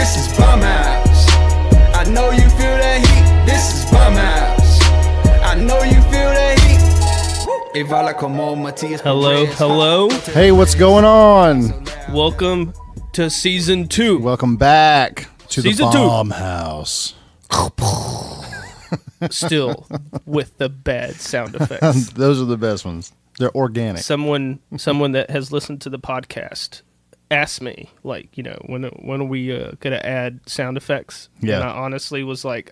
this is bum house. I know you feel that heat, this is bum house. I know you feel that heat. Hello. Hey, what's going on? Welcome to season 2. Welcome back to Season the 2. Bomb House. Still with the bad sound effects. Those are the best ones. They're organic. Someone that has listened to the podcast asked me, like, you know, when are we gonna add sound effects? Yeah. And I honestly was like,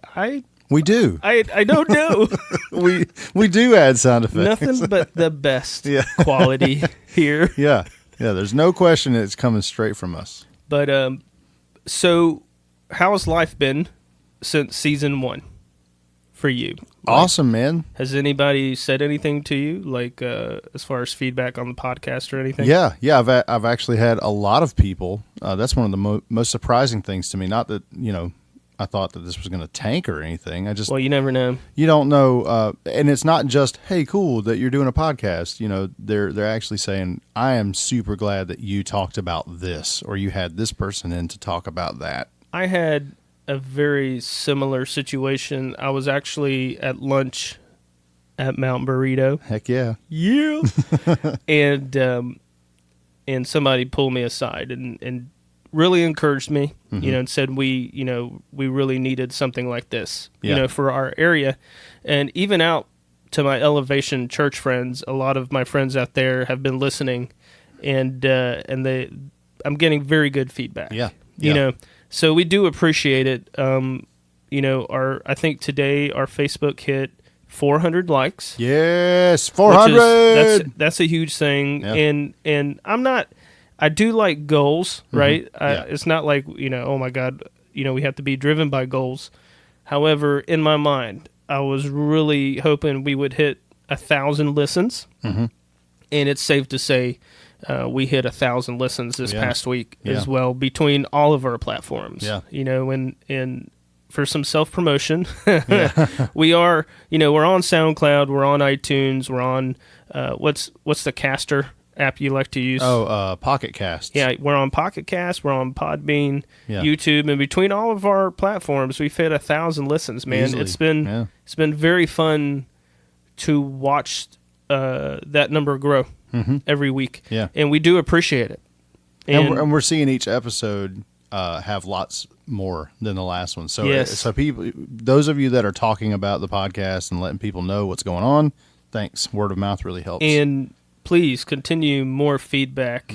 We do. I don't know. we do add sound effects. Nothing but the best Yeah. quality here. Yeah. There's no question it's coming straight from us. But so how has life been since season 1 for you? Awesome, man. Has anybody said anything to you, like as far as feedback on the podcast or anything? Yeah. I've actually had a lot of people. That's one of the most surprising things to me. Not that I thought that this was going to tank or anything. Well, you never know. You don't know, and it's not just, hey, cool that you're doing a podcast. You know, they're actually saying, I am super glad that you talked about this, or you had this person in to talk about that. I had a very similar situation. I was actually at lunch at Mount Burrito. Heck yeah. Yeah. and somebody pulled me aside and really encouraged me, and said we really needed something like this, for our area. And even out to my Elevation church friends, a lot of my friends out there have been listening, and I'm getting very good feedback. Yeah. So we do appreciate it. I think today our Facebook hit 400 likes. Yes, 400. That's a huge thing. Yeah. And I do like goals, right? Yeah. It's not like, oh my God, we have to be driven by goals. However, in my mind, I was really hoping we would hit 1,000 listens. Mm-hmm. And it's safe to say we hit 1,000 listens this past week as well between all of our platforms. Yeah. And for some self-promotion, we are, we're on SoundCloud, we're on iTunes, we're on, what's the Caster app you like to use? Pocket Cast. Yeah, we're on Pocket Cast, we're on Podbean, YouTube, and between all of our platforms, we've hit 1,000 listens, man. Easily. It's been very fun to watch that number grow every week. Yeah. And we do appreciate it. And we're seeing each episode have lots more than the last one. So, so people, those of you that are talking about the podcast and letting people know what's going on, thanks. Word of mouth really helps. And please continue more feedback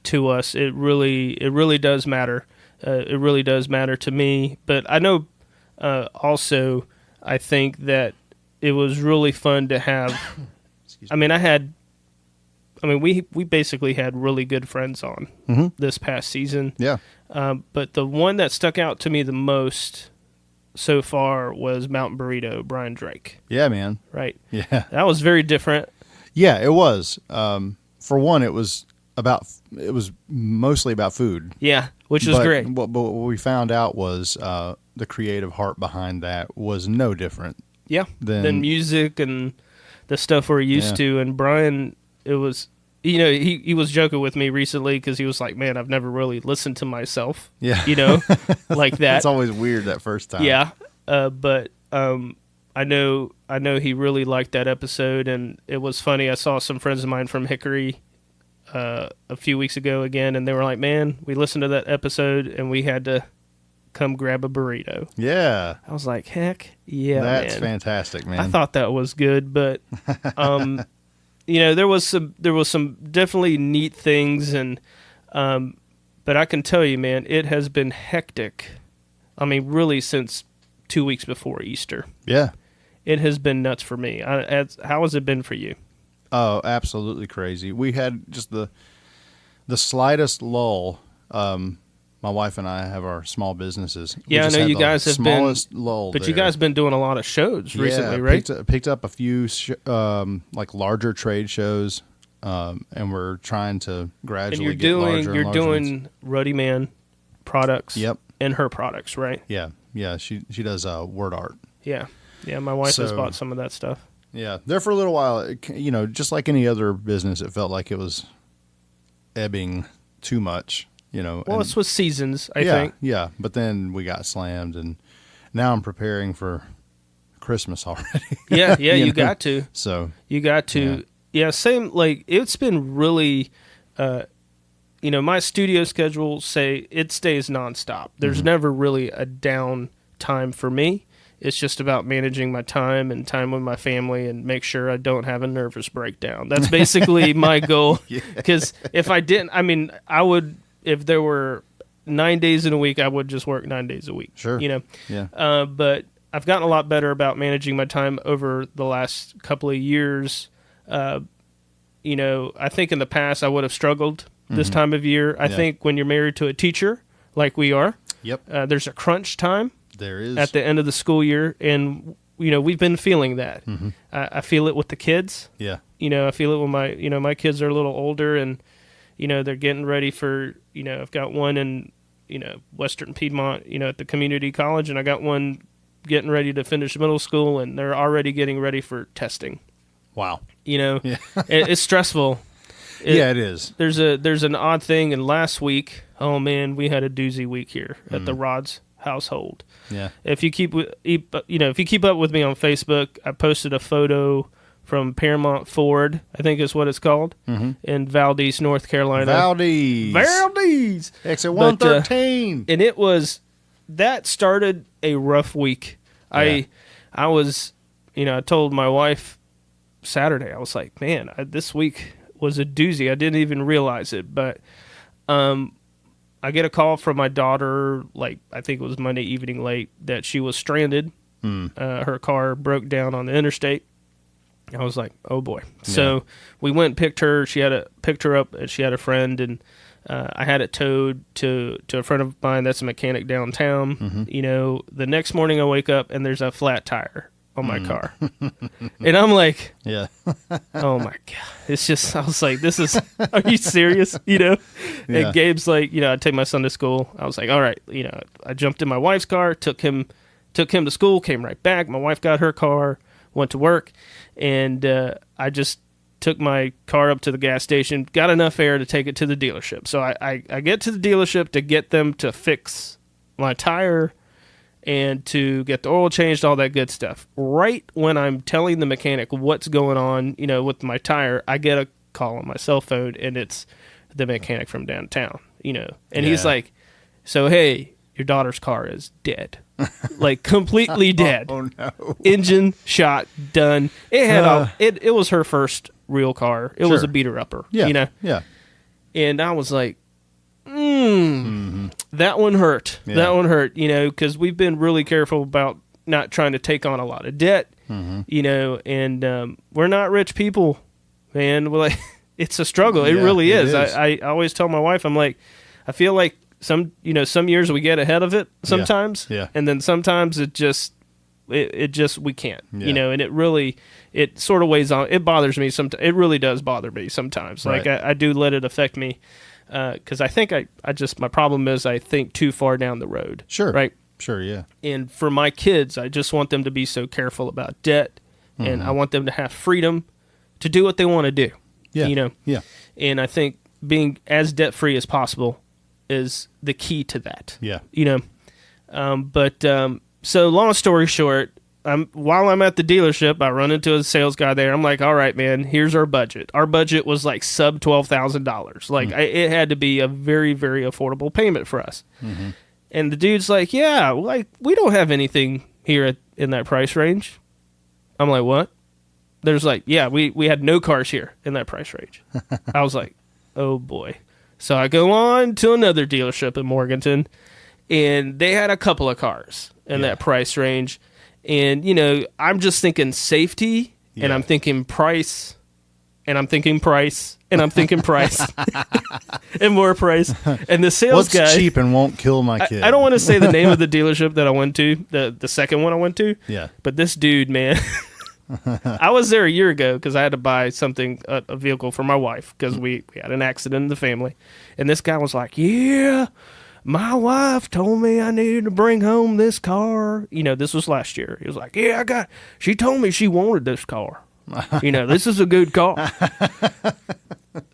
to us. It really does matter. It really does matter to me. But I know also I think that it was really fun to have. We basically had really good friends on this past season. Yeah. But the one that stuck out to me the most so far was Mountain Burrito, Brian Drake. Yeah, man. Right. Yeah. That was very different. Yeah, it was. For one, it was mostly about food. Yeah, which was great. But what we found out was the creative heart behind that was no different. Yeah, than music and the stuff we're used to. And Brian, it was, he was joking with me recently because he was like, man, I've never really listened to myself. Yeah. Like that. It's always weird that first time. Yeah. But I know he really liked that episode, and it was funny. I saw some friends of mine from Hickory a few weeks ago again, and they were like, man, we listened to that episode, and we had to come grab a burrito. Yeah. I was like, heck yeah, That's man. fantastic, man. I thought that was good, but there was some definitely neat things, and but I can tell you, man, it has been hectic. Really since 2 weeks before Easter. Yeah. It has been nuts for me. How has it been for you? Oh, absolutely crazy. We had just the slightest lull. My wife and I have our small businesses. Yeah, I know you guys have been. Lull but there. you guys have been doing a lot of shows recently, right? Picked up a few like larger trade shows, and we're trying to gradually get larger. You're doing Ruddy Man products. Yep. And her products, right? Yeah. She does word art. Yeah. Yeah, my wife has bought some of that stuff. Yeah, there for a little while, just like any other business, it felt like it was ebbing too much. Well, it's with seasons, I yeah, think. Yeah, but then we got slammed, and now I'm preparing for Christmas already. Yeah, you got to. So you got to. Yeah, same. Like, it's been really, my studio schedule, it stays nonstop. There's never really a down time for me. It's just about managing my time and time with my family and make sure I don't have a nervous breakdown. That's basically my goal. Because if I didn't, I would, if there were 9 days in a week, I would just work 9 days a week. Sure. Yeah. But I've gotten a lot better about managing my time over the last couple of years. I think in the past I would have struggled this time of year. I think when you're married to a teacher, like we are, there's a crunch time. There is. At the end of the school year, and we've been feeling that. I feel it with the kids. Yeah. I feel it when my kids are a little older, and they're getting ready for I've got one in Western Piedmont at the community college, and I got one getting ready to finish middle school, and they're already getting ready for testing. Wow. It's stressful. It is. There's an odd thing, and last week, oh man, we had a doozy week here at the Rods household. Yeah. If you keep up with me on Facebook, I posted a photo from Paramount Ford, I think is what it's called, in Valdez, North Carolina. Valdez. Exit 113. And that started a rough week. Yeah. I was, I told my wife Saturday, I was like, man, this week was a doozy. I didn't even realize it, but I get a call from my daughter, I think it was Monday evening late, that she was stranded. Her car broke down on the interstate. I was like, oh boy. Yeah. So we went and picked her. Picked her up, and she had a friend, and I had it towed to a friend of mine that's a mechanic downtown. The next morning I wake up and there's a flat tire on my car. And I'm like, yeah. Oh my God. It's just, I was like, are you serious? And Gabe's like, I take my son to school. I was like, all right, I jumped in my wife's car, took him to school, came right back. My wife got her car, went to work, and I just took my car up to the gas station, got enough air to take it to the dealership. So I get to the dealership to get them to fix my tire and to get the oil changed, all that good stuff. Right when I'm telling the mechanic what's going on, with my tire, I get a call on my cell phone, and it's the mechanic from downtown, and he's like, so, hey, your daughter's car is dead. Completely dead. Oh, no. Engine shot, done. It had it was her first real car. It was a beater-upper, Yeah. And I was like, that one hurt. Yeah. That one hurt, because we've been really careful about not trying to take on a lot of debt, and we're not rich people, man. We're like, it's a struggle. It really is. I always tell my wife, I'm like, I feel like some years we get ahead of it sometimes, and then sometimes it just we can't, and it sort of weighs on. It bothers me sometimes. It really does bother me sometimes. Right. I do let it affect me. Because I think my problem is I think too far down the road. Sure. Right? Sure, yeah. And for my kids, I just want them to be so careful about debt, and I want them to have freedom to do what they want to do. Yeah. Yeah. And I think being as debt-free as possible is the key to that. Yeah. So long story short, while I'm at the dealership, I run into a sales guy there. I'm like, all right, man, here's our budget. Our budget was sub $12,000. It had to be a very, very affordable payment for us. And the dude's like, yeah, we don't have anything here in that price range. I'm like, what? There's we had no cars here in that price range. I was like, oh boy. So I go on to another dealership in Morganton, and they had a couple of cars in that price range. And, I'm just thinking safety, and I'm thinking price, and I'm thinking price, and I'm thinking price, and more price. And the sales guy... What's cheap and won't kill my kid? I don't want to say the name of the dealership that I went to, the second one I went to. Yeah. But this dude, man... I was there a year ago because I had to buy something, a vehicle for my wife, because we had an accident in the family. And this guy was like, yeah... My wife told me I needed to bring home this car. This was last year. He was like, yeah, she told me she wanted this car. This is a good car.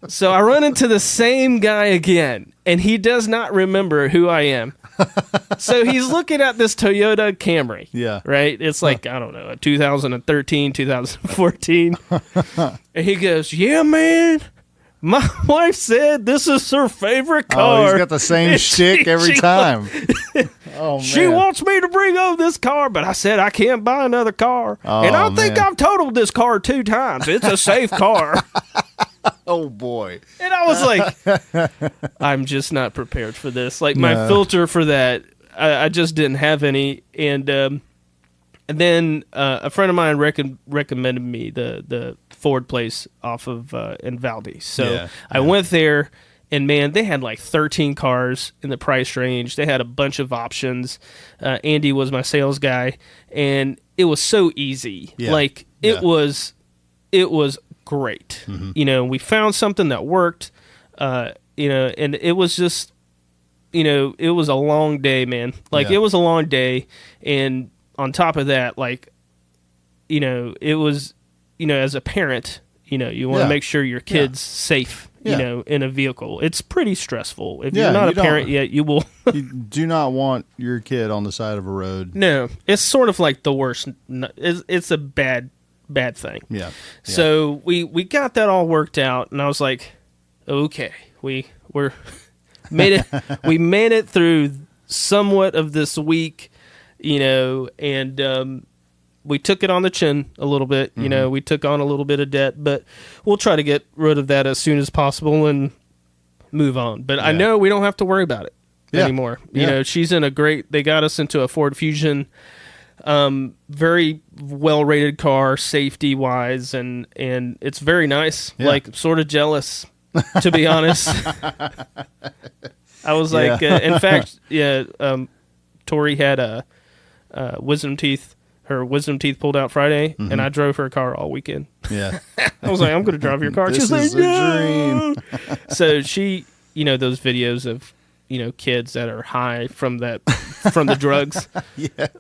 So I run into the same guy again. and he does not remember who I am. So he's looking at this Toyota Camry. Yeah. Right? It's like, I don't know, a 2013, 2014. And he goes, yeah, man. My wife said this is her favorite car. Oh, he's got the same shtick every time. Oh, man. She wants me to bring over this car, but I said I can't buy another car. Oh, and I think man. I've totaled this car 2 times. It's a safe car. Oh, boy. And I was like, I'm just not prepared for this. Like, my filter for that, I just didn't have any. And then a friend of mine recommended me the Ford place off of in Valdez. So I went there, and man, they had like 13 cars in the price range. They had a bunch of options. Andy was my sales guy, and it was so easy. Yeah. Like it was great. Mm-hmm. You know, we found something that worked. You know, and it was just, you know, it was a long day, man. Like it was a long day, and on top of that, like, you know, it was, you know, as a parent, you know, you want to make sure your kid's safe, you know, in a vehicle. It's pretty stressful. If you're not a parent yet, you will. You do not want your kid on the side of a road. No, it's sort of like the worst. It's a bad thing. Yeah. So we got that all worked out, and I was like, okay, we're made it. We made it through somewhat of this week, you know, and we took it on the chin a little bit. You know, we took on a little bit of debt, but we'll try to get rid of that as soon as possible and move on. But I know we don't have to worry about it anymore. You know, she's in they got us into a Ford Fusion, very well rated car, safety wise, and it's very nice. Like, sort of jealous, to be honest. I was like, in fact, Tori had wisdom teeth. Her wisdom teeth pulled out Friday, and I drove her car all weekend. Yeah. I was like, I'm going to drive your car. This She's is like, a dream. So she, you know, those videos of, you know, kids that are high from the drugs.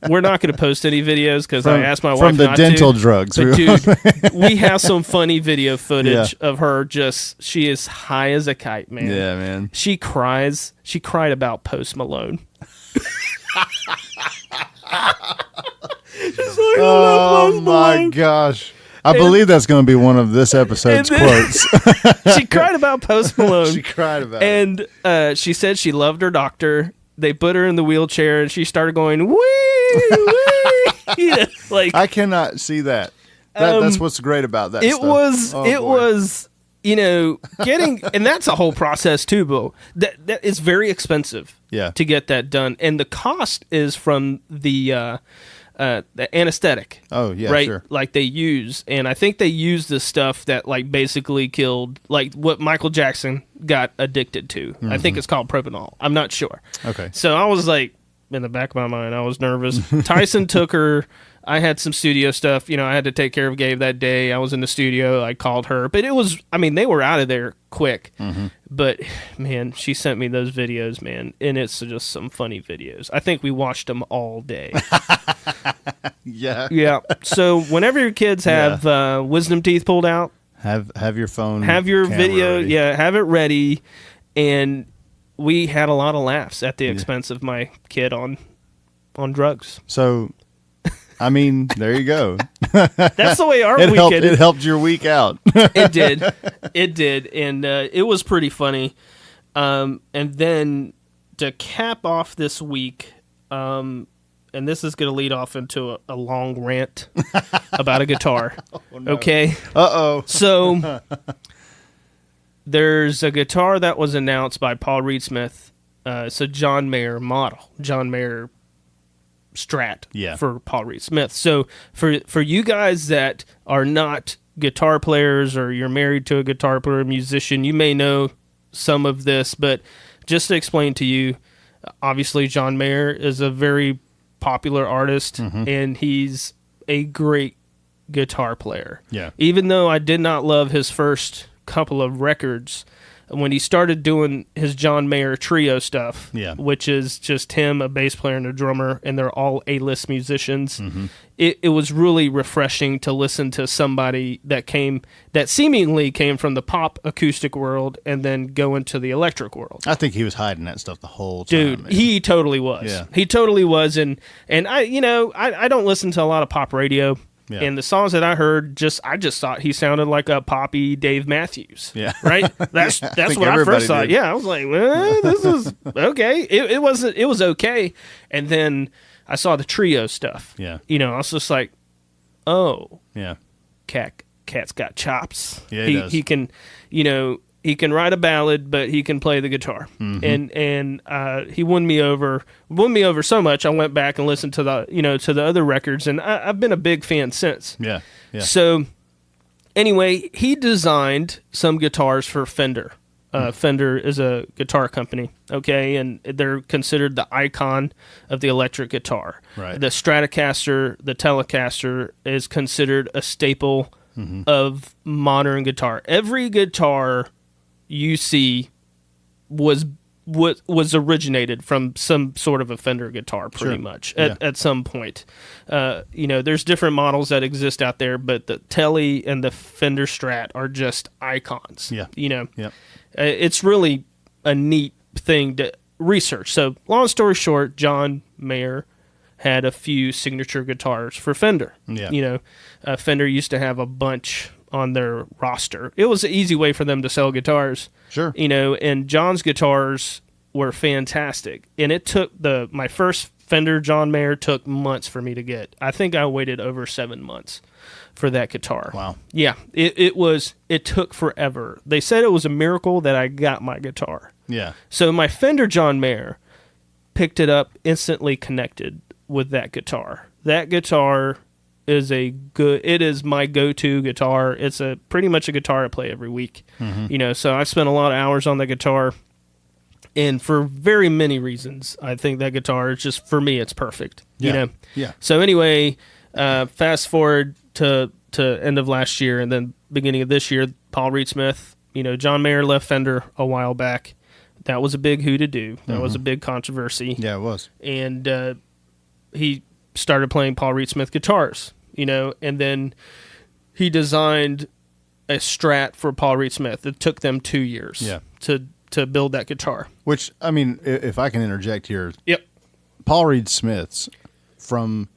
We're not going to post any videos because I asked my wife from the not dental to. drugs. But dude, we have some funny video footage of her she is high as a kite, man. Yeah, man. She cries. She cried about Post Malone. She's like, oh my gosh. I believe that's going to be one of this episode's quotes. She cried about Post Malone. She cried about it. And she said she loved her doctor. They put her in the wheelchair, and she started going, wee, wee. You know, like, I cannot see that. That's what's great about that It stuff. was, you know, getting, and that's a whole process too, Bo. That is very expensive to get that done. And the cost is from the anesthetic. Oh, yeah, right? sure. Like they use, and I think they use the stuff that like basically killed, like what Michael Jackson got addicted to. I think it's called propanol. I'm not sure. Okay. So I was like, in the back of my mind, I was nervous. Tyson took her. I had some studio stuff. You know, I had to take care of Gabe that day. I was in the studio. I called her. But it was, I mean, they were out of there quick. But, man, she sent me those videos, man. And it's just some funny videos. I think we watched them all day. Yeah. Yeah. So whenever your kids have wisdom teeth pulled out, have your phone. have your video. ready. Yeah, have it ready. And we had a lot of laughs at the expense of my kid on drugs. So, I mean, there you go. That's the way our It weekend. helped your week out. It did, and it was pretty funny. And then to cap off this week, and this is going to lead off into a long rant about a guitar. Oh, no. Okay. Uh-oh. So there's a guitar that was announced by Paul Reed Smith. It's a John Mayer model, John Mayer Strat for Paul Reed Smith. So for you guys that are not guitar players or you're married to a guitar player, musician, you may know some of this, but just to explain to you, obviously John Mayer is a very popular artist and he's a great guitar player. Yeah. Even though I did not love his first couple of records, when he started doing his John Mayer trio stuff, which is just him, a bass player, and a drummer, and they're all A-list musicians, it was really refreshing to listen to somebody that seemingly came from the pop acoustic world and then go into the electric world. I think he was hiding that stuff the whole time. Dude, he totally was. Yeah. He totally was, and I don't listen to a lot of pop radio. Yeah. And the songs that I heard, I just thought he sounded like a poppy Dave Matthews. Yeah. Right? That's what I first thought. Yeah, I was like, well, this is okay. It was okay. And then I saw the trio stuff. Yeah. I was just like, oh. Yeah. Cat's got chops. Yeah, he does. He can, he can write a ballad, but he can play the guitar. And he won me over so much. I went back and listened to the other records, and I've been a big fan since. Yeah. So anyway, he designed some guitars for Fender. Fender is a guitar company, okay, and they're considered the icon of the electric guitar. Right. The Stratocaster, the Telecaster is considered a staple of modern guitar. Every guitar you see was originated from some sort of a Fender guitar, pretty much at some point. There's different models that exist out there, but the Tele and the Fender Strat are just icons. It's really a neat thing to research. So, long story short, John Mayer had a few signature guitars for Fender. Fender used to have a bunch on their roster. It was an easy way for them to sell guitars. Sure. And John's guitars were fantastic. And it took my first Fender John Mayer took months for me to get. I think I waited over 7 months for that guitar. Wow. Yeah. It took forever. They said it was a miracle that I got my guitar. Yeah. So my Fender John Mayer picked it up, instantly connected with that guitar. That guitar it is my go-to guitar. It's pretty much a guitar I play every week. So I spent a lot of hours on the guitar, and for very many reasons, I think that guitar is just, for me, it's perfect. Yeah. So anyway, fast forward to end of last year, and then beginning of this year, Paul Reed Smith, John Mayer left Fender a while back. That was a big who-to-do. That was a big controversy. Yeah, it was. And he started playing Paul Reed Smith guitars, and then he designed a Strat for Paul Reed Smith. It took them 2 years to build that guitar. Which, I mean, if I can interject here. Yep. Paul Reed Smith's, from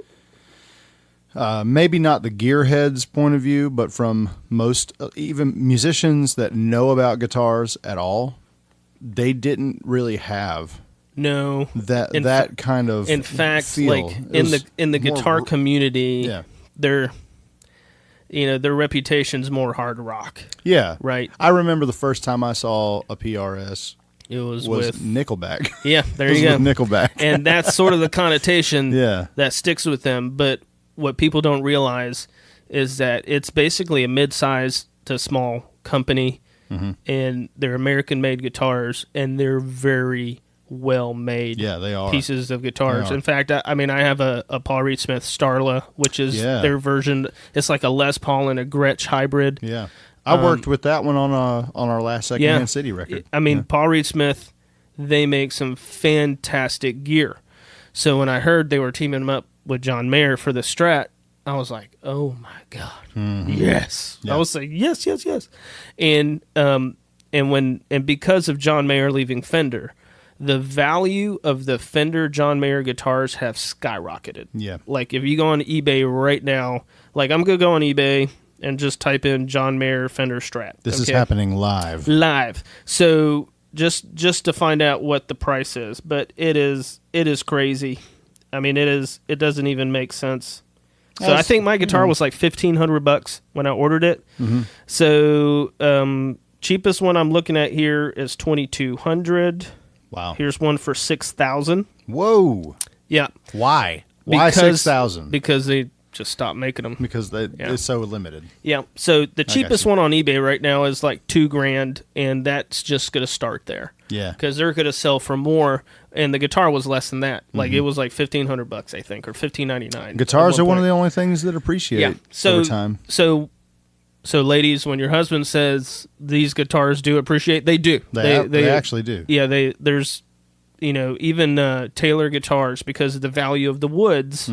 maybe not the gearhead's point of view, but from most, even musicians that know about guitars at all, they didn't really have that kind of in fact feel. Like in the guitar community, their reputation's more hard rock. Yeah. Right. I remember the first time I saw a PRS, it was with with Nickelback. Yeah, there you go. With Nickelback. And that's sort of the connotation that sticks with them. But what people don't realize is that it's basically a mid-size to small company, and they're American-made guitars, and they're very well-made they are. pieces of guitars. In fact, I have a Paul Reed Smith Starla, which is their version. It's like a Les Paul and a Gretsch hybrid. Yeah. I worked with that one on our last Secondhand City record. Paul Reed Smith, they make some fantastic gear. So when I heard they were teaming up with John Mayer for the Strat, I was like, oh my God, yes. I was like, yes. And because of John Mayer leaving Fender, the value of the Fender John Mayer guitars have skyrocketed. Yeah. Like if you go on eBay right now, like I'm going to go on eBay and just type in John Mayer Fender Strat. This is happening live. So just to find out what the price is, but it is crazy. I mean, it doesn't even make sense. So I think my guitar was like $1,500 when I ordered it. So cheapest one I'm looking at here is $2,200. Wow. Here's one for $6,000. Whoa. Yeah. Why? Why 6,000? Because they just stopped making them. Because it's so limited. Yeah. So the cheapest one on eBay right now is like $2,000, and that's just going to start there. Yeah. Because they're going to sell for more, and the guitar was less than that. Like it was like $1,500, I think, or $1,599. Guitars are one of the only things that appreciate over time. So So, ladies, when your husband says these guitars do appreciate, they do. They actually do. Yeah, there's, even Taylor guitars, because of the value of the woods,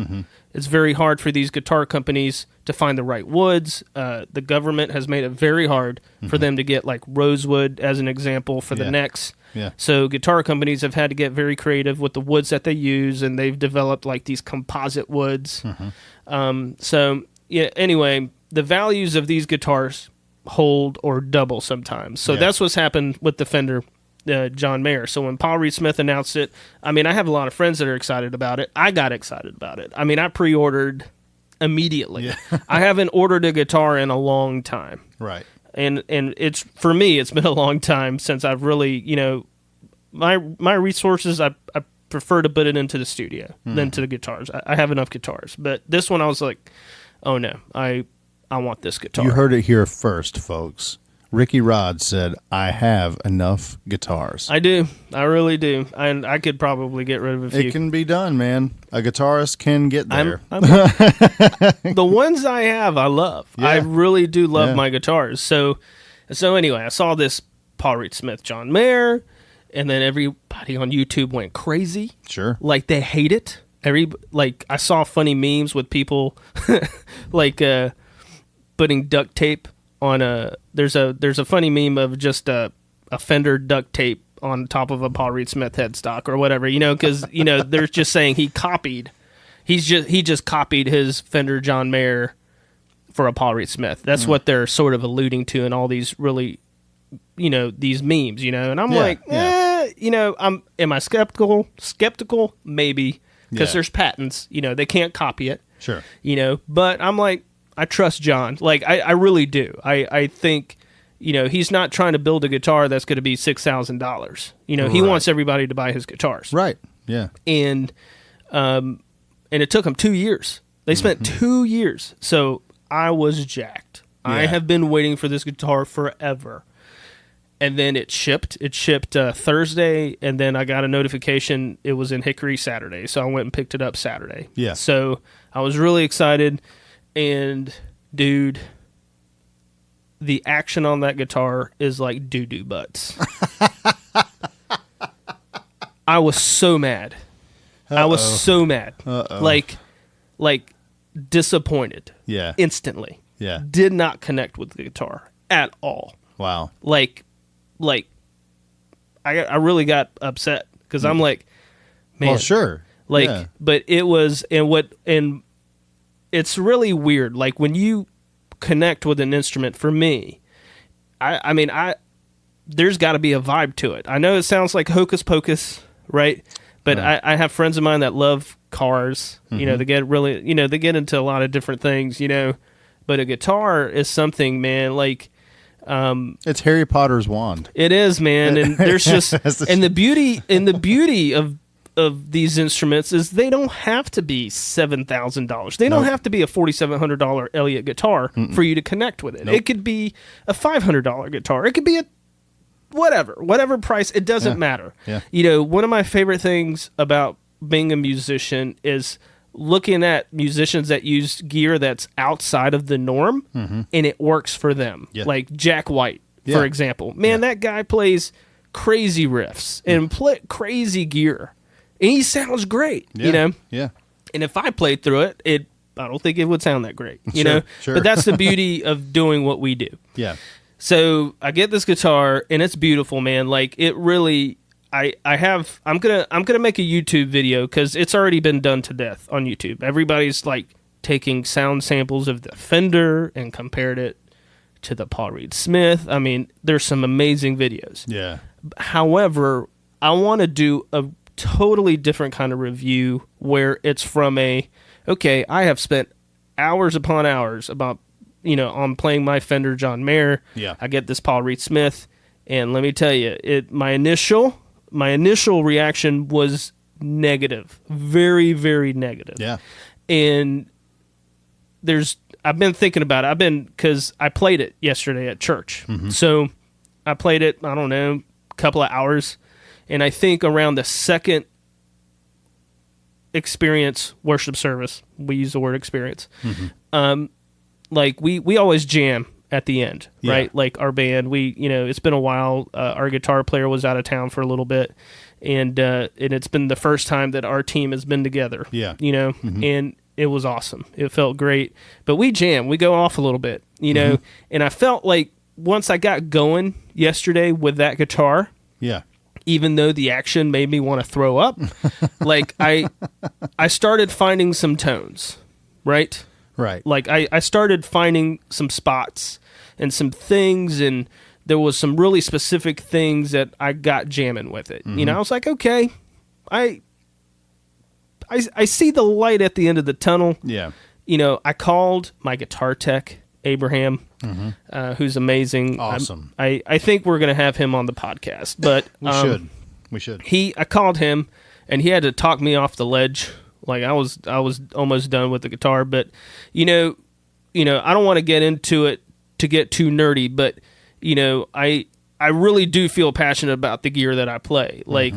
it's very hard for these guitar companies to find the right woods. The government has made it very hard for them to get, like, rosewood, as an example, for the necks. Yeah. So guitar companies have had to get very creative with the woods that they use, and they've developed, like, these composite woods. Anyway, the values of these guitars hold or double sometimes. So that's what's happened with the Fender John Mayer. So when Paul Reed Smith announced it, I mean, I have a lot of friends that are excited about it. I got excited about it. I mean, I pre-ordered immediately. Yeah. I haven't ordered a guitar in a long time. Right. And it's, for me, it's been a long time since I've really, my resources, I prefer to put it into the studio than to the guitars. I have enough guitars. But this one, I was like, oh no, I want this guitar. You heard it here first, folks. Ricky Rod said, I have enough guitars. I do. I really do. And I could probably get rid of a few. It can be done, man. A guitarist can get there. The ones I have, I love. Yeah. I really do love my guitars. So anyway, I saw this Paul Reed Smith John Mayer, and then everybody on YouTube went crazy. Sure. Like, they hate it. I saw funny memes with people like putting duct tape on there's a funny meme of just a Fender duct tape on top of a Paul Reed Smith headstock or whatever, because they're just saying he just copied his Fender John Mayer for a Paul Reed Smith. That's what they're sort of alluding to in all these really, these memes, and I'm am I skeptical? Maybe, because there's patents, they can't copy it. Sure. But I'm like, I trust John. Like, I really do. I think, he's not trying to build a guitar that's going to be $6,000. He wants everybody to buy his guitars. Right. Yeah. And it took him 2 years. They spent 2 years. So I was jacked. Yeah. I have been waiting for this guitar forever. And then it shipped. It shipped Thursday, and then I got a notification it was in Hickory Saturday. So I went and picked it up Saturday. Yeah. So I was really excited. And, dude, the action on that guitar is like doo-doo butts. I was so mad. I was so mad. Like disappointed. Yeah. Instantly. Yeah. Did not connect with the guitar at all. Wow. Like I really got upset because I'm like, man. Well, sure. But it was, and it's really weird. Like, when you connect with an instrument, for me, I mean, there's got to be a vibe to it. I know it sounds like hocus pocus, right? But I have friends of mine that love cars. They get really, they get into a lot of different things, But a guitar is something, man, like... it's Harry Potter's wand. It is, man. And there's just... and the beauty of these instruments is they don't have to be $7,000. They don't have to be a $4,700 Elliot guitar for you to connect with it. Nope. It could be a $500 guitar. It could be a whatever price. It doesn't matter. Yeah. One of my favorite things about being a musician is looking at musicians that use gear that's outside of the norm and it works for them. Yeah. Like Jack White, for example. Man, that guy plays crazy riffs and crazy gear. And he sounds great, Yeah. And if I played through it, I don't think it would sound that great, Sure. But that's the beauty of doing what we do. Yeah. So I get this guitar, and it's beautiful, man. Like, it really, I'm gonna make a YouTube video because it's already been done to death on YouTube. Everybody's like taking sound samples of the Fender and compared it to the Paul Reed Smith. I mean, there's some amazing videos. Yeah. However, I want to do a totally different kind of review where it's from I have spent hours upon hours about, on playing my Fender John Mayer. Yeah. I get this Paul Reed Smith, and let me tell you, my initial reaction was negative. Very, very negative. Yeah. And I've been thinking about it. Because I played it yesterday at church. So I played it, I don't know, a couple of hours. And I think around the second experience worship service, we use the word experience, like we always jam at the end, right? Like our band, it's been a while. Our guitar player was out of town for a little bit, and it's been the first time that our team has been together. Yeah. And it was awesome. It felt great. But we jam. We go off a little bit, and I felt like once I got going yesterday with that guitar, even though the action made me want to throw up, like I started finding some tones, right? Right. Like I started finding some spots and some things, and there was some really specific things that I got jamming with it. I was like, okay, I see the light at the end of the tunnel. Yeah. I called my guitar tech, Abraham, who's amazing. Awesome. I think we're going to have him on the podcast, but we should. I called him, and he had to talk me off the ledge. Like I was almost done with the guitar, but I don't want to get into it to get too nerdy, but I really do feel passionate about the gear that I play. Like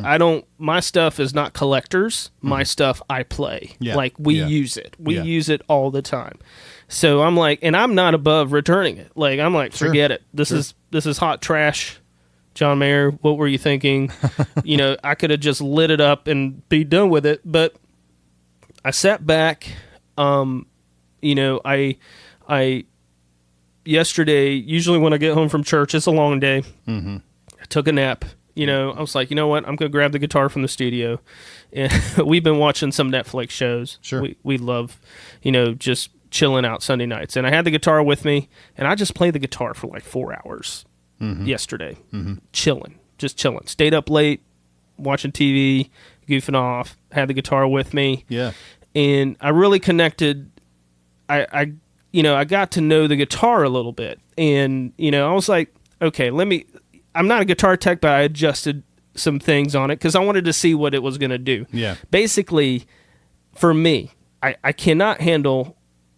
my stuff is not collectors. My stuff I play. Yeah. Like we use it. We use it all the time. So I'm like, and I'm not above returning it. Like I'm like, forget it. This is hot trash. John Mayer, what were you thinking? I could have just lit it up and be done with it, but I sat back. I yesterday, usually when I get home from church, it's a long day. I took a nap. I was like, you know what? I'm going to grab the guitar from the studio. And we've been watching some Netflix shows. Sure. We love, just chilling out Sunday nights. And I had the guitar with me, and I just played the guitar for like 4 hours yesterday. Chilling. Just chilling. Stayed up late, watching TV, goofing off, had the guitar with me. Yeah. And I really connected. I got to know the guitar a little bit. And, I was like, okay, I'm not a guitar tech, but I adjusted some things on it because I wanted to see what it was going to do. Yeah. Basically, for me, I cannot handle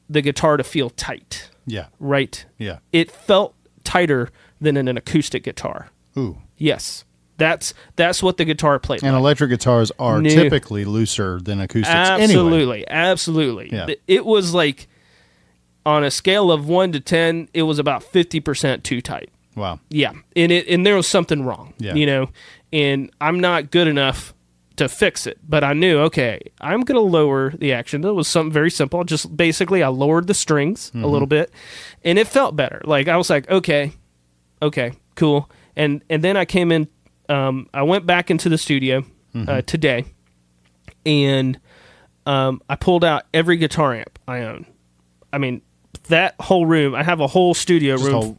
the guitar to feel tight. Yeah. Right? Yeah. It felt tighter than in an acoustic guitar. Ooh. Yes. That's what the guitar played and like. Electric guitars are typically looser than acoustics Absolutely. anyway. Absolutely. Yeah. It was like, on a scale of 1 to 10, it was about 50% too tight. Wow. Yeah. And there was something wrong, Yeah. and I'm not good enough to fix it, but I knew, okay, I'm going to lower the action. That was something very simple. Just basically I lowered the strings a little bit, and it felt better. Like I was like, okay, cool. And then I came in, I went back into the studio today, and I pulled out every guitar amp I own. I mean, that whole room, I have a whole studio room.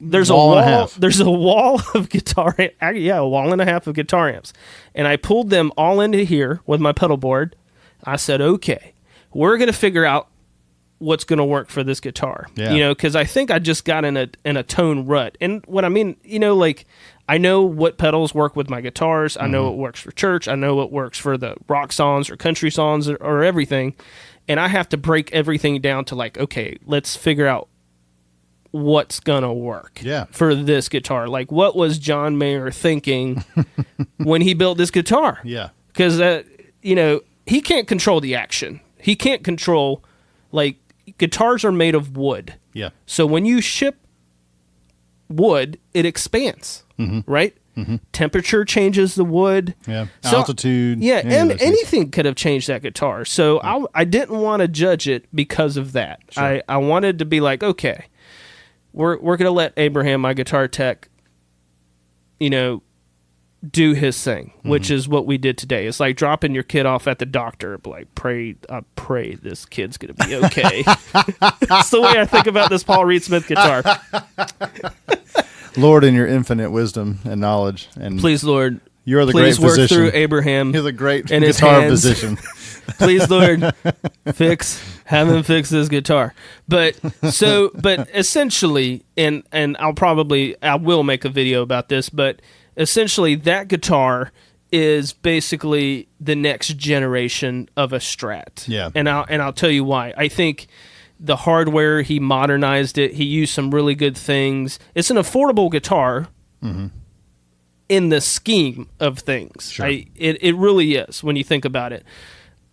There's a wall and a half. There's a wall of guitar, a wall and a half of guitar amps. And I pulled them all into here with my pedal board. I said, okay, we're going to figure out what's going to work for this guitar. Yeah. Because I think I just got in a tone rut. And what I mean, like, I know what pedals work with my guitars. I know what works for church. I know what works for the rock songs or country songs or everything. And I have to break everything down to like, okay, let's figure out what's going to work for this guitar. Like, what was John Mayer thinking when he built this guitar? Yeah. Because, he can't control the action. He can't control, like, guitars are made of wood. Yeah. So when you ship wood, it expands, right? Temperature changes the wood. Yeah. So, altitude. Yeah, and anything could have changed that guitar. So I didn't want to judge it because of that. Sure. I wanted to be like, okay, we're going to let Abraham, my guitar tech, do his thing, which is what we did today. It's like dropping your kid off at the doctor, like, I pray this kid's going to be okay. That's the way I think about this Paul Reed Smith guitar. Lord, in your infinite wisdom and knowledge, and please, Lord, you're the please great work physician. through Abraham. You're the great and his guitar hands. physician. Please, Lord, have him fix this guitar. But essentially, and I will make a video about this, but essentially that guitar is basically the next generation of a Strat. Yeah. And I'll tell you why. I think the hardware, he modernized it. He used some really good things. It's an affordable guitar in the scheme of things. Sure. It really is when you think about it.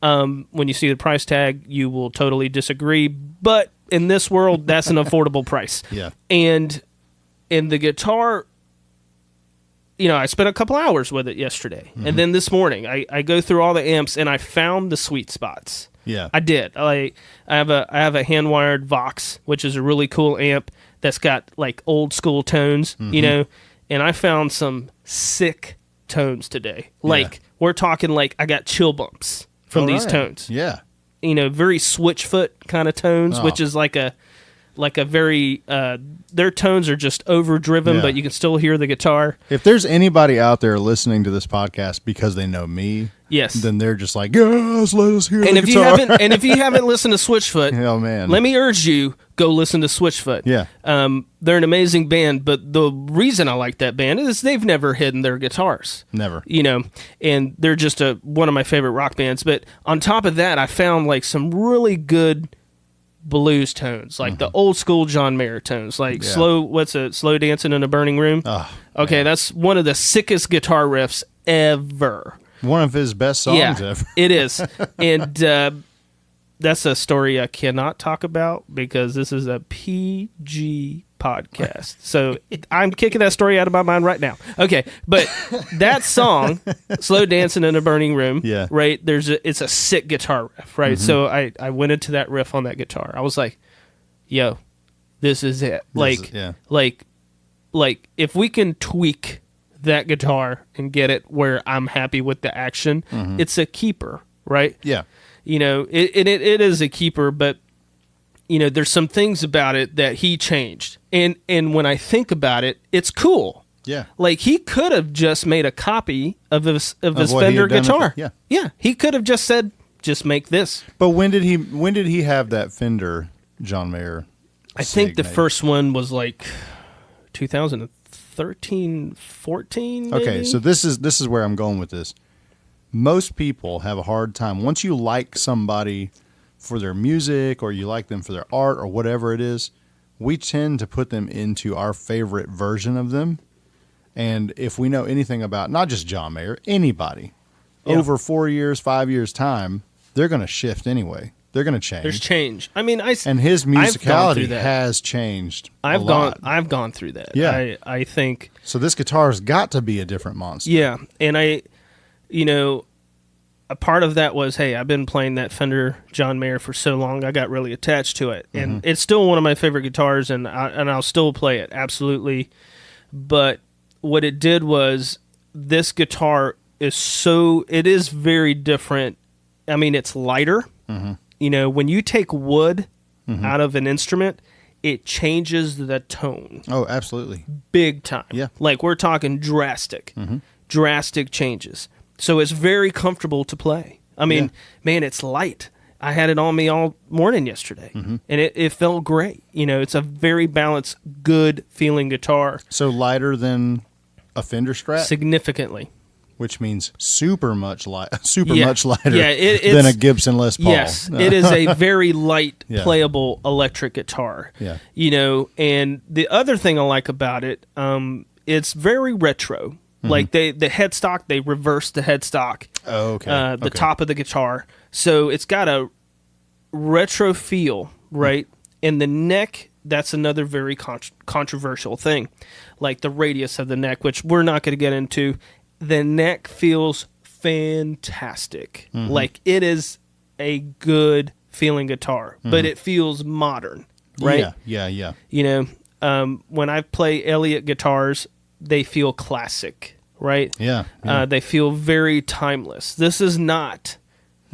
When you see the price tag, you will totally disagree. But in this world, that's an affordable price. Yeah. And the guitar, I spent a couple hours with it yesterday. And then this morning, I go through all the amps, and I found the sweet spots. Yeah. I did. I have a hand-wired Vox, which is a really cool amp that's got, like, old-school tones, and I found some sick tones today. Like, we're talking, like, I got chill bumps from these tones. Yeah. Very switchfoot kind of tones, which is like a very their tones are just overdriven, but you can still hear the guitar. If there's anybody out there listening to this podcast because they know me, then they're just like, yes, let us hear the guitar. If you haven't listened to Switchfoot, oh man, let me urge you, go listen to Switchfoot. Yeah. They're an amazing band, but the reason I like that band is they've never hidden their guitars. Never. And they're just one of my favorite rock bands. But on top of that, I found like some really good blues tones, like the old school John Mayer tones, like slow dancing in a burning room. Oh, okay, that's one of the sickest guitar riffs ever. One of his best songs ever. It is. And that's a story I cannot talk about because this is a PG podcast. So I'm kicking that story out of my mind right now. Okay, but that song, Slow Dancing in a Burning Room, right, it's a sick guitar riff, right? So I went into that riff on that guitar. I was like, yo, this is it. Like if we can tweak that guitar and get it where I'm happy with the action, it's a keeper, right? Yeah. It is a keeper, but there's some things about it that he changed. And when I think about it, it's cool. Yeah. Like he could have just made a copy of his Fender guitar. Yeah. He could have just said, just make this. But when did he have that Fender John Mayer? I think the first one was like 2013, 14. Maybe? Okay, so this is where I'm going with this. Most people have a hard time once you like somebody for their music or you like them for their art or whatever it is, we tend to put them into our favorite version of them. And if we know anything about not just John Mayer, anybody, over 4 years, 5 years time, they're going to shift anyway. They're going to change. There's change. I mean, and his musicality has changed. I've gone through that. Yeah, I think so. This guitar's got to be a different monster. Yeah, and a part of that was, hey, I've been playing that Fender John Mayer for so long, I got really attached to it, and it's still one of my favorite guitars, and I'll still play it absolutely. But what it did was, this guitar is very different. I mean, it's lighter. When you take wood out of an instrument, it changes the tone. Oh, absolutely. Big time. Yeah. Like we're talking drastic changes. So it's very comfortable to play. I mean, man, it's light. I had it on me all morning yesterday, and it felt great. It's a very balanced, good feeling guitar. So lighter than a Fender Strat? Significantly. Which means much lighter than a Gibson Les Paul. Yes, it is a very light, playable electric guitar. Yeah. And the other thing I like about it, it's very retro. Like the headstock, they reversed the headstock. Oh, okay. The top of the guitar. So it's got a retro feel, right? And the neck, that's another very controversial thing. Like the radius of the neck, which we're not going to get into. The neck feels fantastic. Like it is a good feeling guitar, but it feels modern, right? Yeah. When I play Elliot Guitars, they feel classic, right? Yeah. They feel very timeless. This is not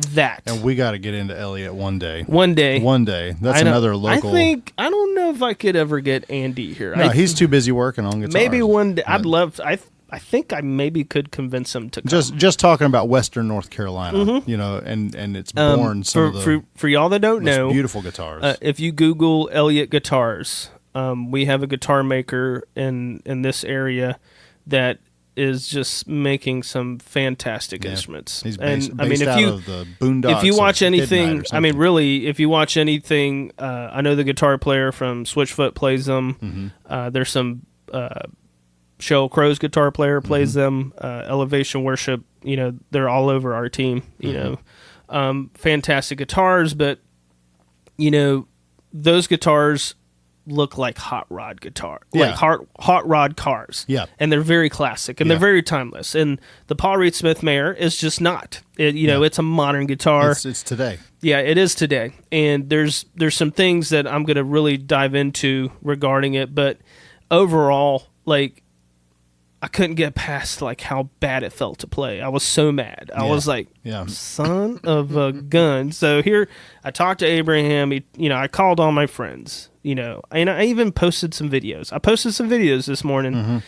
that. And we got to get into Elliot one day. One day. That's another local. I don't know if I could ever get Andy here. No, he's too busy working on guitars. Maybe one day. I'd love. I think I maybe could convince him to come. Just talking about Western North Carolina, and it's born some of the for y'all that don't know, beautiful guitars. If you Google Elliot Guitars, we have a guitar maker in this area that is just making some fantastic instruments. He's based out of the boondocks. If you watch anything, if you watch anything, I know the guitar player from Switchfoot plays them. There's some Sheryl Crow's guitar player plays them. Elevation Worship, they're all over our team. Fantastic guitars, but those guitars look like hot rod guitar, Yeah. like hot rod cars. Yeah. And they're very classic and they're very timeless. And the Paul Reed Smith Mayer is just not. It's a modern guitar. It's today. Yeah, it is today. And there's some things that I'm going to really dive into regarding it, but overall, like, I couldn't get past like how bad it felt to play. I was so mad. I was like, son of a gun. So here, I talked to Abraham. I called all my friends. And I even posted some videos. I posted some videos this morning. On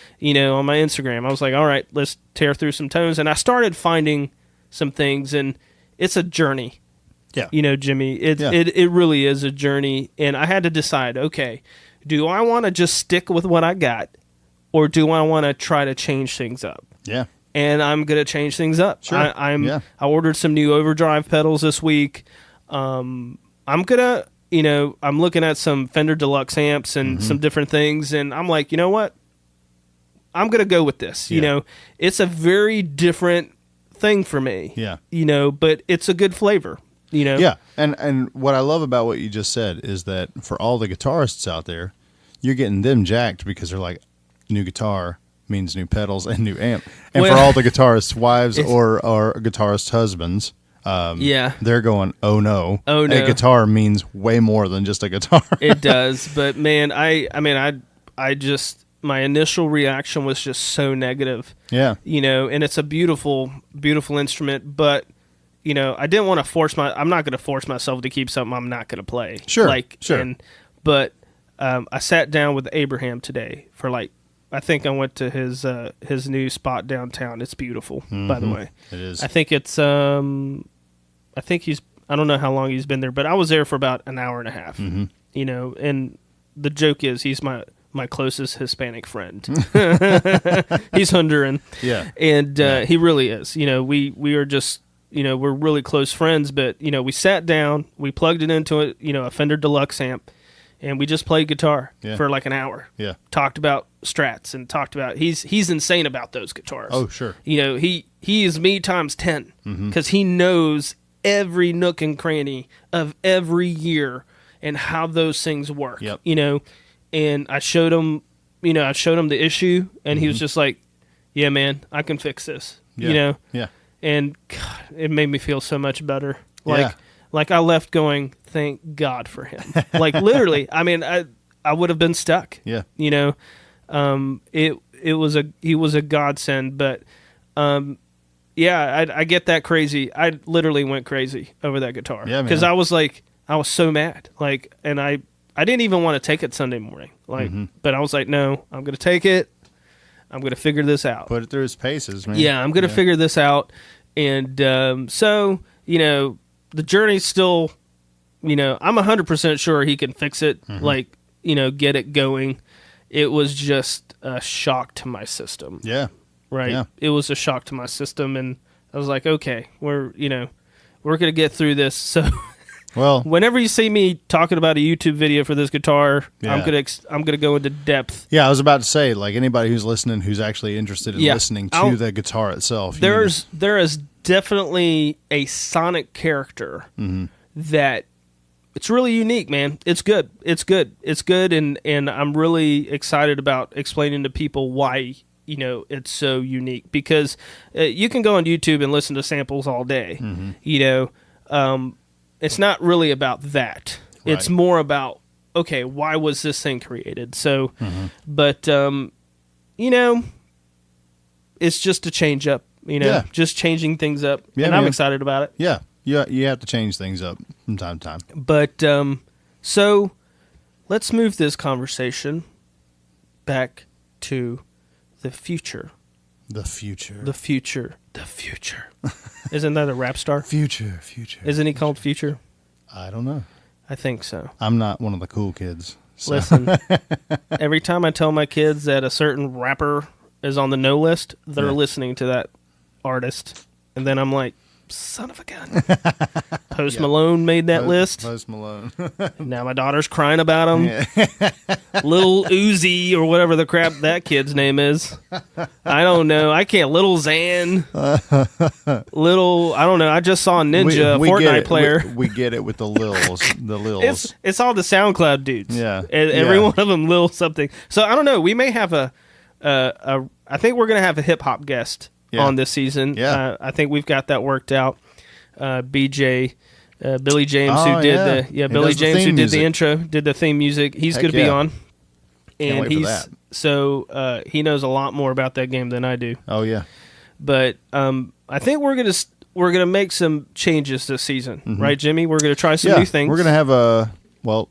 my Instagram. I was like, all right, let's tear through some tones. And I started finding some things, and it's a journey. Yeah, Jimmy. It really is a journey, and I had to decide. Okay, do I want to just stick with what I got? Or do I want to try to change things up? Yeah. And I'm going to change things up. Sure. I ordered some new overdrive pedals this week. I'm going to, I'm looking at some Fender Deluxe amps and some different things. And I'm like, you know what? I'm going to go with this. Yeah. It's a very different thing for me. Yeah. But it's a good flavor. Yeah. And what I love about what you just said is that for all the guitarists out there, you're getting them jacked because they're like, new guitar means new pedals and new amp. And for all the guitarists' wives or guitarist husbands, they're going, oh no, a guitar means way more than just a guitar. It does, but man, I just, my initial reaction was just so negative. Yeah. And it's a beautiful, beautiful instrument, but I didn't want to I'm not going to force myself to keep something I'm not going to play. Sure. Sure. But I sat down with Abraham today for I think I went to his new spot downtown. It's beautiful, by the way. It is. I think it's I don't know how long he's been there, but I was there for about an hour and a half. And the joke is he's my closest Hispanic friend. He's Honduran. Yeah. And he really is. We are just we're really close friends, but we sat down, we plugged it into a Fender Deluxe amp. And we just played guitar for like an hour. Yeah. Talked about Strats and talked about he's insane about those guitars. Oh, sure. He is me times 10 because he knows every nook and cranny of every year and how those things work. Yep. And I showed him the issue, and he was just like, "Yeah, man, I can fix this." Yeah. Yeah. And God, it made me feel so much better. Like I left going, thank God for him. Like literally, I would have been stuck. Yeah. He was a godsend, but I get that crazy. I literally went crazy over that guitar. Yeah, because I was so mad. And I didn't even want to take it Sunday morning. But I was like, no, I'm going to take it. I'm going to figure this out. Put it through its paces, man. Yeah, I'm going to figure this out. And so, the journey's still, I'm 100% sure he can fix it, get it going. It was just a shock to my system. Yeah. Right? Yeah. It was a shock to my system, and I was like, okay, we're going to get through this. So well, whenever you see me talking about a YouTube video for this guitar, I'm going to go into depth. Yeah, I was about to say, like, anybody who's listening who's actually interested in listening to the guitar itself. There is definitely a sonic character that it's really unique, man. It's good, and I'm really excited about explaining to people why it's so unique, because you can go on YouTube and listen to samples all day. It's not really about that. Right. It's more about, okay, why was this thing created? So but it's just a change up. Just changing things up, and I'm excited about it. Yeah, you have to change things up from time to time. But so let's move this conversation back to the future. The future. The future. The future. Isn't that a rap star? Future. Isn't he called Future? I don't know. I think so. I'm not one of the cool kids. So. Listen, every time I tell my kids that a certain rapper is on the no list, they're listening to that artist, and then I'm like, son of a gun. Post Malone made that list. Post Malone. Now my daughter's crying about him. Yeah. Little Uzi or whatever the crap that kid's name is. I don't know. I can't. Little Xan. Little, I don't know. I just saw Ninja, we Fortnite player. We get it with the Lils. The Lils. It's all the SoundCloud dudes. Yeah. Every one of them Lil something. So I don't know. We may have I think we're going to have a hip hop guest on this season. Yeah. I think we've got that worked out. BJ, Billy James, who did Billy James, who did the intro, did the theme music. He's going to be on. And he knows a lot more about that game than I do. Oh yeah. But I think we're gonna make some changes this season, right, Jimmy? We're gonna try some new things. We're gonna have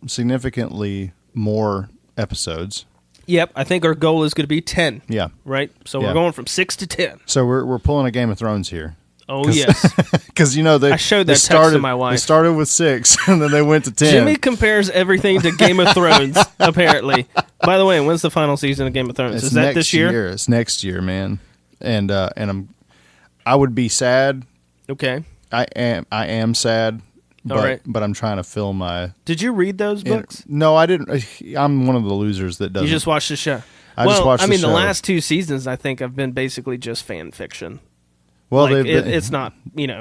significantly more episodes. Yep, I think our goal is going to be 10. Yeah. Right? So we're going from 6 to 10. So we're pulling a Game of Thrones here. Oh, yes. Because, I showed that text to my wife. They started with 6, and then they went to 10. Jimmy compares everything to Game of Thrones, apparently. By the way, when's the final season of Game of Thrones? Is that this year? It's next year, man. And I would be sad. Okay. I am sad. All right. But I'm trying to fill my... Did you read those books? No, I didn't. I'm one of the losers that doesn't. You just watched the show? I just watched the show. The last 2 seasons, I think, have been basically just fan fiction. Well, it's not,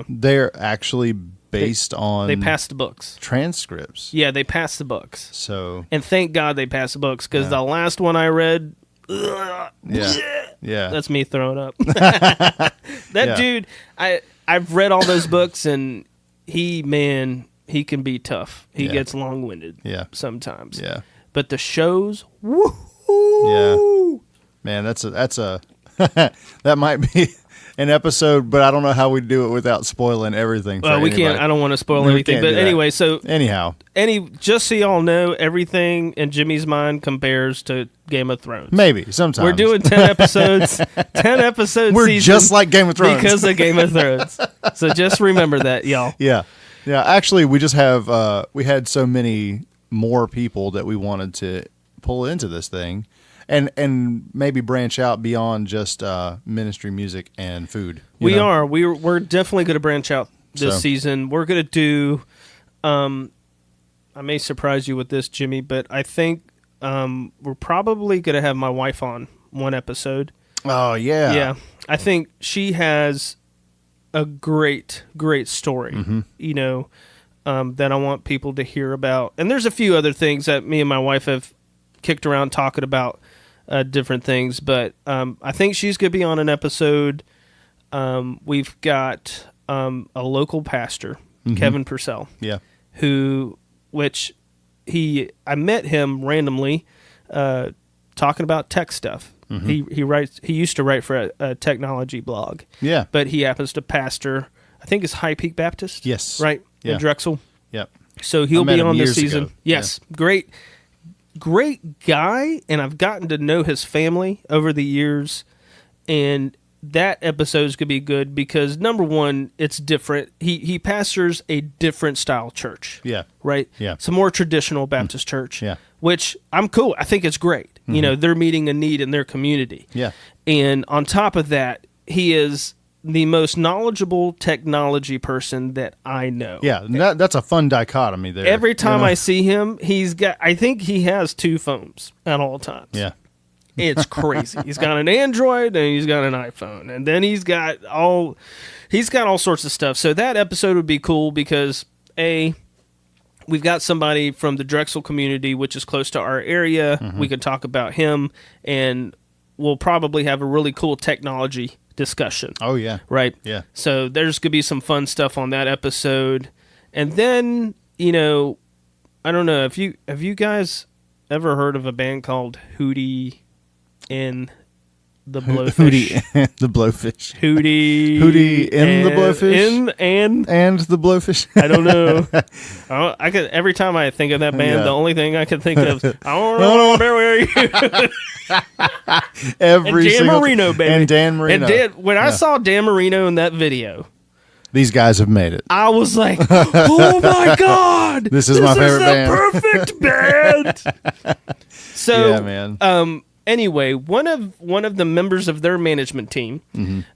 They're actually based on... They passed the books. Transcripts. Yeah, they passed the books. So... And thank God they passed the books, because the last one I read... Yeah. That's me throwing up. Dude, I've read all those books, and he can be tough. He gets long-winded sometimes. Yeah. But the shows, woo! Yeah. Man, that's a that might be an episode, but I don't know how we do it without spoiling everything for anybody. Can't. I don't want to spoil anything. But anyway, just so y'all know, everything in Jimmy's mind compares to Game of Thrones. Maybe sometimes we're doing 10 episodes. 10 episodes. We're just like Game of Thrones because of Game of Thrones. So just remember that, y'all. Yeah. Actually, we just have we had so many more people that we wanted to pull into this thing. And maybe branch out beyond just ministry, music, and food. We're definitely going to branch out this season. We're going to do. I may surprise you with this, Jimmy, but I think we're probably going to have my wife on one episode. Oh yeah, yeah. I think she has a great story. That I want people to hear about. And there's a few other things that me and my wife have kicked around talking about. Different things, but I think she's going to be on an episode. We've got a local pastor, Kevin Purcell, I met him randomly talking about tech stuff. He used to write for a technology blog, but he happens to pastor, I think it's High Peak Baptist, right, in Drexel. So he'll be on this season. Yes, great guy, and I've gotten to know his family over the years, and that episode is going to be good because, number one, it's different. He pastors a different style church. Right? It's a more traditional Baptist church, which I'm cool. I think it's great. They're meeting a need in their community. And on top of that, he is the most knowledgeable technology person that I know. That's a fun dichotomy there. Every time I see him, I think he has 2 phones at all times. It's crazy. He's got an Android and he's got an iPhone, and then he's got all sorts of stuff. So that episode would be cool because we've got somebody from the Drexel community, which is close to our area. We could talk about him, and we'll probably have a really cool technology discussion. Oh yeah. Right? Yeah. So there's going to be some fun stuff on that episode. And then, I don't know, have you guys ever heard of a band called Hootie and the Blowfish? Hootie the Blowfish. Hootie and the Blowfish? And the Blowfish? I don't know. Every time I think of that band, the only thing I can think of, I don't know where you. Every and Dan Marino, baby. And Dan Marino. When I saw Dan Marino in that video, these guys have made it. I was like, oh my God. This is my favorite band. Perfect band. So, yeah, man. anyway, one of the members of their management team,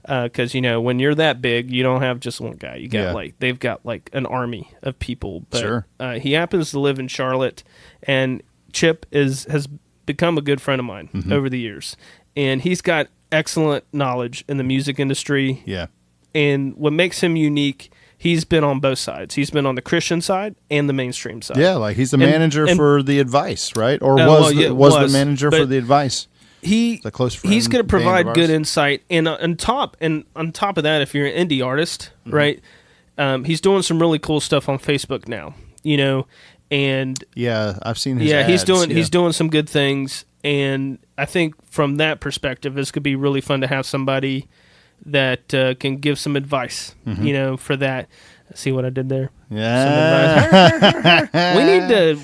because when you're that big, you don't have just one guy. You got they've got like an army of people. But, sure. He happens to live in Charlotte, and Chip has become a good friend of mine over the years, and he's got excellent knowledge in the music industry. Yeah. And what makes him unique, he's been on both sides. He's been on the Christian side and the mainstream side. Yeah, like he's the manager for the advice, right? Or was the manager for the advice? He's a close friend. He's going to provide good insight, and on top of that, if you're an indie artist, right? He's doing some really cool stuff on Facebook now. And yeah, I've seen his ads. He's doing some good things, and I think from that perspective, this could be really fun to have somebody that can give some advice, for that. See what I did there? Yeah.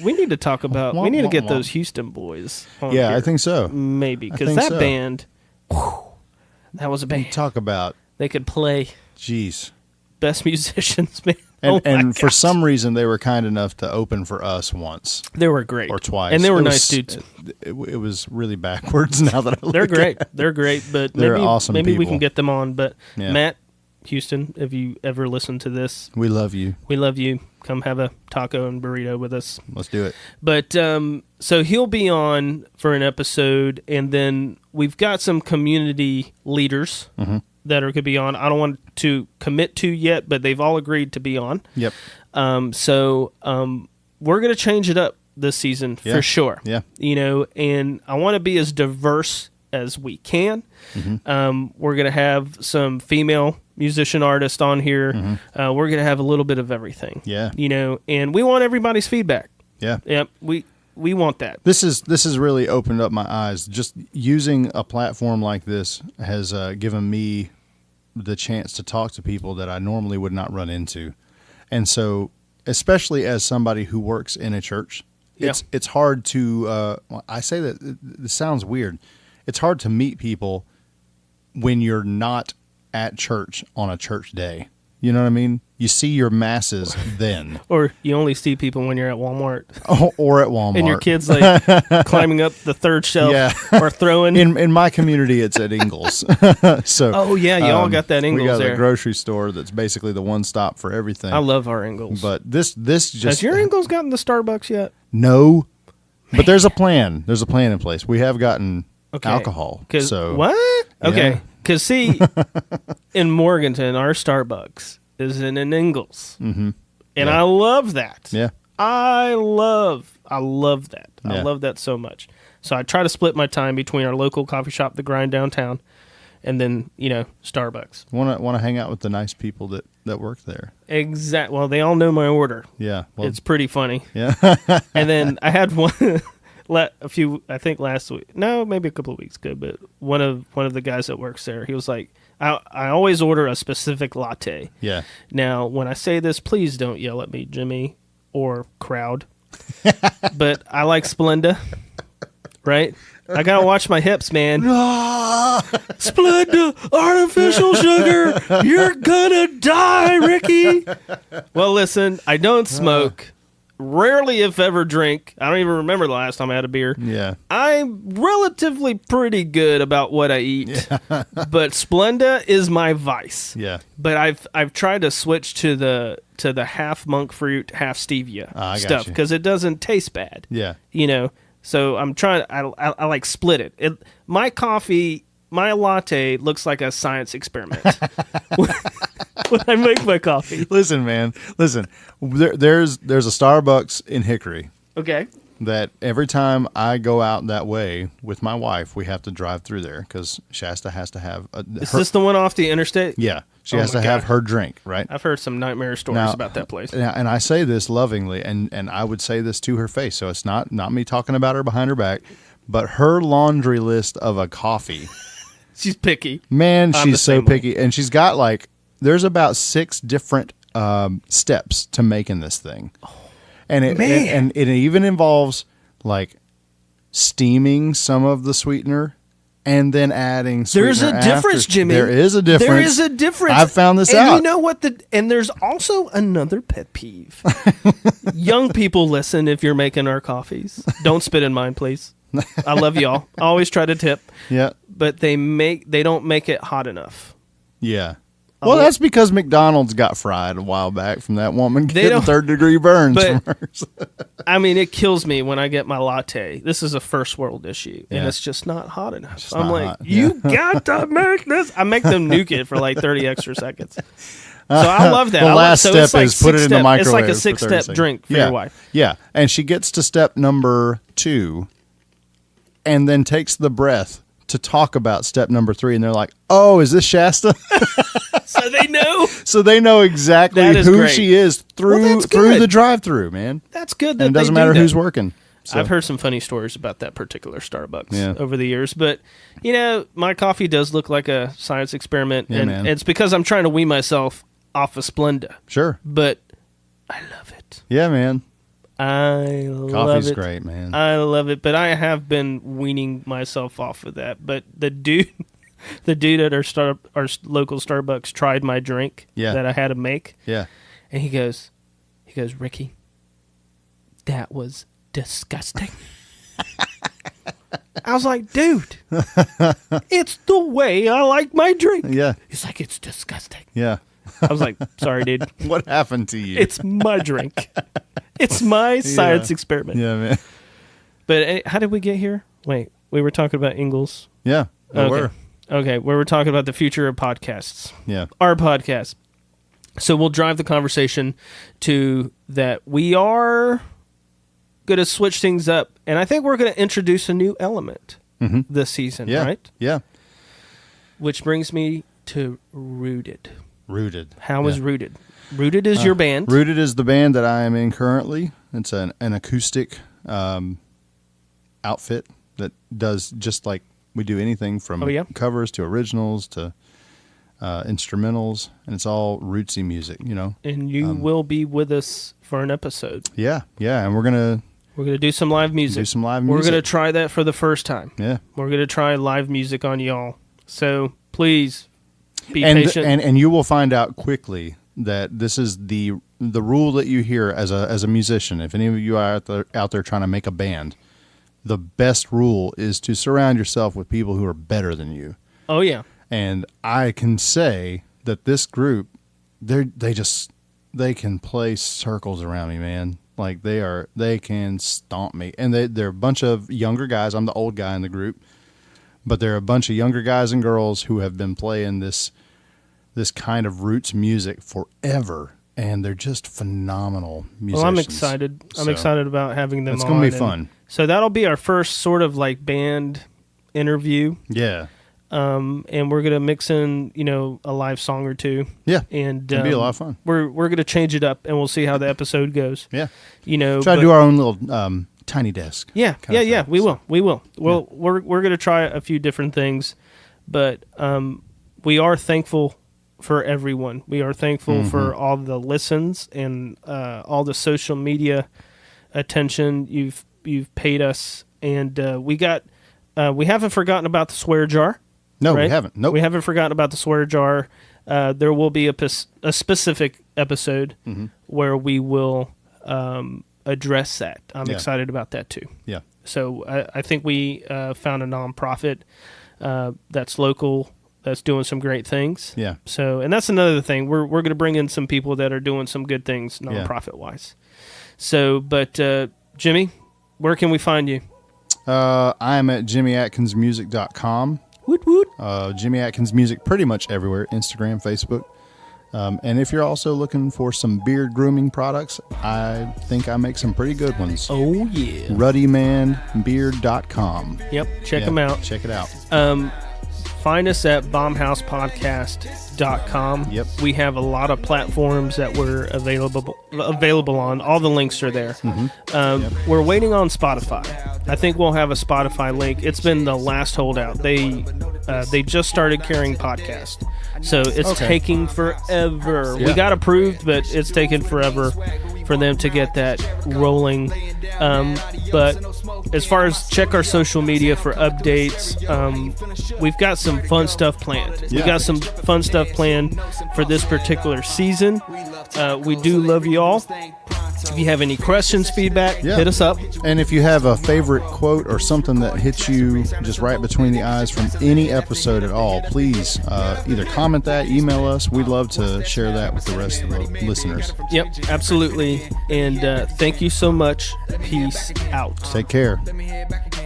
we need to talk about. We need to get those Houston boys on here. I think so. Maybe because that band, that was a band. Talk about they could play. Jeez. Best musicians, man. And for some reason, they were kind enough to open for us once. They were great. Or twice. And they were nice dudes. It was really backwards now that I look They're great. at it. They're great, but They're awesome maybe we people. can get them on. But Matt, Houston, if you ever listen to this, we love you. We love you. Come have a taco and burrito with us. Let's do it. But so he'll be on for an episode, and then we've got some community leaders that are going to be on. I don't want to commit to yet, but they've all agreed to be on. Yep. So we're going to change it up this season for sure. Yeah. And I want to be as diverse as we can. We're going to have some female musician artists on here. We're going to have a little bit of everything. Yeah. And we want everybody's feedback. Yeah. Yep. We want that. This has really opened up my eyes. Just using a platform like this has given me the chance to talk to people that I normally would not run into. And so, especially as somebody who works in a church, it's hard to, I say that, this sounds weird. It's hard to meet people when you're not at church on a church day. You know what I mean? You see your masses then. Or you only see people when you're at Walmart. Or at Walmart. And your kid's like climbing up the third shelf or throwing. In my community, it's at Ingles. So, you all got that Ingles there. We got a grocery store that's basically the one stop for everything. I love our Ingles. But this just... Has your Ingles gotten the Starbucks yet? No. Man. But there's a plan. There's a plan in place. We have gotten alcohol. So what? Okay. Because see, in Morganton, our Starbucks is in an Ingles. And I love that. Yeah. I love that. I love that so much. So I try to split my time between our local coffee shop, The Grind downtown, and then, Starbucks. Want to hang out with the nice people that work there. Exactly. Well, they all know my order. Yeah. Well, it's pretty funny. Yeah. And then I had one a few, I think last week. No, maybe a couple of weeks ago. But one of the guys that works there, he was like, I always order a specific latte. Yeah. Now, when I say this, please don't yell at me, Jimmy or crowd. But I like Splenda. Right? I gotta watch my hips, man. Splenda, artificial sugar. You're gonna die, Ricky. Well, listen, I don't smoke. Rarely, if ever, drink. I don't even remember the last time I had a beer. Yeah. I'm relatively pretty good about what I eat. But Splenda is my vice. Yeah. But I've tried to switch to the half monk fruit, half stevia stuff because it doesn't taste bad. Yeah. So I'm trying. I like split it. My coffee, my latte looks like a science experiment when I make my coffee. Listen, man. Listen. There's a Starbucks in Hickory. Okay. That every time I go out that way with my wife, we have to drive through there because Shasta has to have. Is this the one off the interstate? Yeah. She has to have her drink, right? I've heard some nightmare stories about that place. And I say this lovingly, and I would say this to her face, so it's not me talking about her behind her back, but her laundry list of a coffee. She's picky. Man, she's so picky. And she's got there's about 6 different steps to making this thing. And it even involves steaming some of the sweetener and then adding sweetener. There's a difference, Jimmy. There is a difference. There is a difference. I've found this out. And you know what? And there's also another pet peeve. Young people, listen if you're making our coffees. Don't spit in mine, please. I love y'all. I always try to tip. Yeah. But they don't make it hot enough. Yeah. Well, that's because McDonald's got fried a while back from that woman getting third-degree burns from hers. I mean, it kills me when I get my latte. This is a first world issue, and it's just not hot enough. I'm like, you got to make this. I make them nuke it for like 30 extra seconds. So I love that. The last step is put it in the microwave. It's like a 6-step drink for your wife. Yeah, and she gets to step number 2 and then takes the breath to talk about step number 3, and they're like, oh, is this Shasta? So they know. So they know exactly who great. She is through the drive-thru, man. That's good. And it doesn't matter who's working. So. I've heard some funny stories about that particular Starbucks over the years. But, my coffee does look like a science experiment. Yeah, and it's because I'm trying to wean myself off of Splenda. Sure. But I love it. Yeah, man. I love it. Coffee's great, man. I love it. But I have been weaning myself off of that. But the dude at our local Starbucks tried my drink that I had to make. Yeah. And he goes, Ricky, that was disgusting. I was like, dude, it's the way I like my drink. Yeah. He's like, it's disgusting. Yeah. I was like, sorry, dude. What happened to you? It's my drink. It's my science experiment. Yeah, man. But how did we get here? Wait, we were talking about Ingalls. Yeah, we were. Okay, we were talking about the future of podcasts. Yeah. Our podcast. So we'll drive the conversation to that we are going to switch things up, and I think we're going to introduce a new element this season, right? Yeah. Which brings me to Rooted. Rooted. How is Rooted? Rooted is your band. Rooted is the band that I am in currently. It's an acoustic outfit that does just like we do anything from covers to originals to instrumentals, and it's all rootsy music, And you will be with us for an episode. Yeah, and we're gonna do some live music. We're gonna try that for the first time. Yeah, we're gonna try live music on y'all. So please be patient, and you will find out quickly that this is the rule that you hear as a musician. If any of you are out there trying to make a band, the best rule is to surround yourself with people who are better than you. Oh yeah. And I can say that this group, they can play circles around me, man. Like they can stomp me. And they're a bunch of younger guys. I'm the old guy in the group, but they're a bunch of younger guys and girls who have been playing this kind of roots music forever, and they're just phenomenal musicians. Well, I'm excited. I'm excited about having them on. It's going to be fun. So that'll be our first sort of like band interview. Yeah. And we're gonna mix in, a live song or two. Yeah, and it'll be a lot of fun. We're gonna change it up, and we'll see how the episode goes. Yeah, try to do our own little tiny desk. Yeah. We will. Well, we're gonna try a few different things, but we are thankful for everyone. We are thankful for all the listens and all the social media attention you've paid us, and we haven't forgotten about the swear jar. No, right? We haven't. Nope. We haven't forgotten about the swear jar. There will be a specific episode where we will address that. I'm excited about that too. Yeah. So I think we found a nonprofit that's local, that's doing some great things. Yeah. So, and that's another thing. We're going to bring in some people that are doing some good things nonprofit wise. So, but Jimmy, where can we find you? I'm at jimmyatkinsmusic.com. Woot woot. Jimmy Atkins Music pretty much everywhere, Instagram, Facebook. And if you're also looking for some beard grooming products, I think I make some pretty good ones. Oh, yeah. RuddyManBeard.com. Yep, check them out. Check it out. Find us at bombhousepodcast.com. Yep. We have a lot of platforms that we're available on. All the links are there. We're waiting on Spotify. I think we'll have a Spotify link. It's been the last holdout. They just started carrying podcasts, so it's taking forever. Yeah. We got approved, but it's taken forever for them to get that rolling. But as far as check our social media for updates, we've got some fun stuff planned. Yeah. We got some fun stuff planned for this particular season. We do love you all. If you have any questions, feedback, hit us up. And if you have a favorite quote or something that hits you just right between the eyes from any episode at all, please either comment that, email us. We'd love to share that with the rest of the listeners. Yep, absolutely. And thank you so much. Peace out. Take care. Let me head back again.